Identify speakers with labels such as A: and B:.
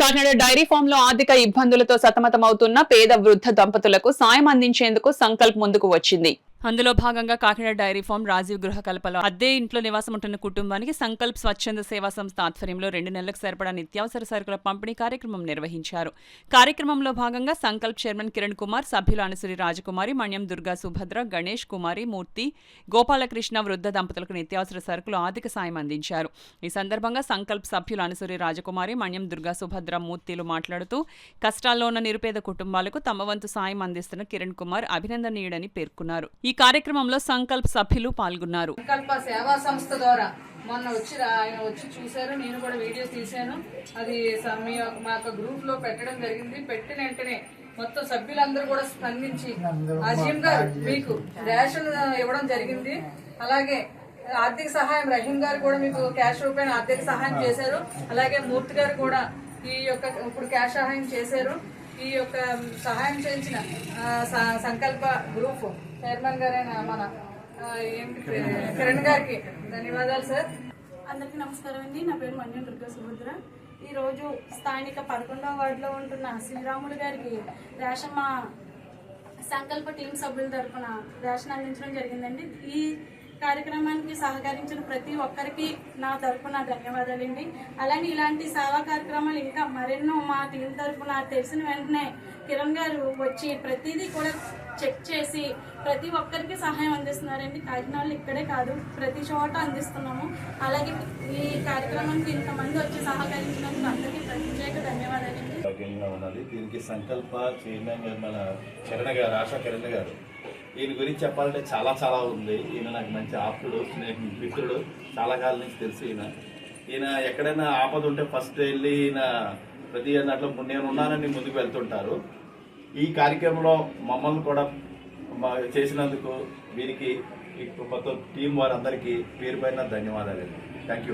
A: Kakinada dairy farm లో ఆర్థిక ఇబ్బందులతో సతమతమవుతున్న పేద వృద్ధ దంపతులకు సాయం అందించేందుకు సంకల్ప్ ముందుకు వచ్చింది. అందులో భాగంగా కాకినాడ డైరీ ఫామ్ రాజీవ్ గృహ కల్పలో అద్దె ఇంట్లో నివాసం ఉంటున్న కుటుంబానికి సంకల్ప్ స్వచ్ఛంద సేవా సంస్థ ఆధ్వర్యంలో 2 నెలలకు సరిపడా నిత్యావసర సరుకుల పంపిణీ కార్యక్రమం నిర్వహించారు. కార్యక్రమంలో భాగంగా సంకల్ప్ చైర్మన్ కిరణ్ కుమార్, సభ్యులు అనసూరి రాజకుమారి, మణ్యం దుర్గా సుభద్ర, గణేష్ కుమారి, మూర్తి, గోపాలకృష్ణ వృద్ధ దంపతులకు నిత్యావసర సరుకులు ఆర్థిక సాయం అందించారు. ఈ సందర్భంగా సంకల్ప్ సభ్యులు అనసూరి రాజకుమారి, మణ్యం దుర్గా సుభద్ర, మూర్తిలు మాట్లాడుతూ కష్టాల్లో ఉన్న నిరుపేద కుటుంబాలకు తమ వంతు సాయం అందిస్తున్న కిరణ్ కుమార్ అభినందనీయుడని పేర్కొన్నారు. ఈ కార్యక్రమంలో సంకల్ప్ సభ్యులు పాల్గొన్నారు.
B: సంకల్ప సేవా సంస్థ ద్వారా మొన్న ఆయన వచ్చి చూశారు, నేను కూడా వీడియోస్ తీశాను. అది మా యొక్క గ్రూప్ లో పెట్టడం జరిగింది. పెట్టిన వెంటనే మొత్తం సభ్యులందరూ కూడా స్పందించి అజీం గారు మీకు రేషన్ ఇవ్వడం జరిగింది. అలాగే ఆర్థిక సహాయం రహీం గారు కూడా మీకు క్యాష్ రూపాయలు ఆర్థిక సహాయం చేశారు. అలాగే మూర్తి గారు కూడా ఈ యొక్క ఇప్పుడు క్యాష్ సహాయం చేశారు. ఈ యొక్క సహాయం చేయించిన సంకల్ప గ్రూప్ చైర్మన్ గారైన మన కిరణ్ గారికి ధన్యవాదాలు సార్.
C: అందరికీ నమస్కారం అండి. నా పేరు మణ్యం దుర్గా సుభద్ర. ఈరోజు స్థానిక 11వ వార్డులో ఉంటున్న శ్రీరాములు గారికి రేషన్ మా సంకల్ప టీం సభ్యుల తరఫున రేషన్ అందించడం జరిగిందండి. ఈ కార్యక్రమానికి సహకరించిన ప్రతి ఒక్కరికి నా తరఫున ధన్యవాదాలండి. అలాగే ఇలాంటి సేవా కార్యక్రమాలు ఇంకా మరెన్నో మా టీం తరఫున తెలిసిన వెంటనే కిరణ్ గారు వచ్చి ప్రతిదీ కూడా చెక్ చేసి ప్రతి ఒక్కరికి సహాయం అందిస్తున్నారండి. కాకినాడలో ఇక్కడే కాదు, ప్రతి చోట అందిస్తున్నాము. అలాగే ఈ కార్యక్రమానికి ఇంతమంది వచ్చి సహకరించినందుకు అందరికీ ప్రత్యేక ధన్యవాదాలండి.
D: దీనికి సంకల్ప చైర్మన్ గారు మన కిరణ్ గారు, ఆశా కిరణ్ గారు, ఈయన గురించి చెప్పాలంటే చాలా ఉంది. ఈయన నాకు మంచి ఆప్తుడు, మిత్రుడు, చాలా కాలం నుంచి తెలుసు. ఈయన ఎక్కడైనా ఆపద ఉంటే ఫస్ట్ వెళ్ళి ఈయన ప్రతి దాంట్లో నేను ఉన్నానని ముందుకు వెళ్తుంటారు. ఈ కార్యక్రమంలో మమ్మల్ని కూడా చేసినందుకు వీరికి మొత్తం టీం వారందరికీ పేరు పైన ధన్యవాదాలు. Thank you.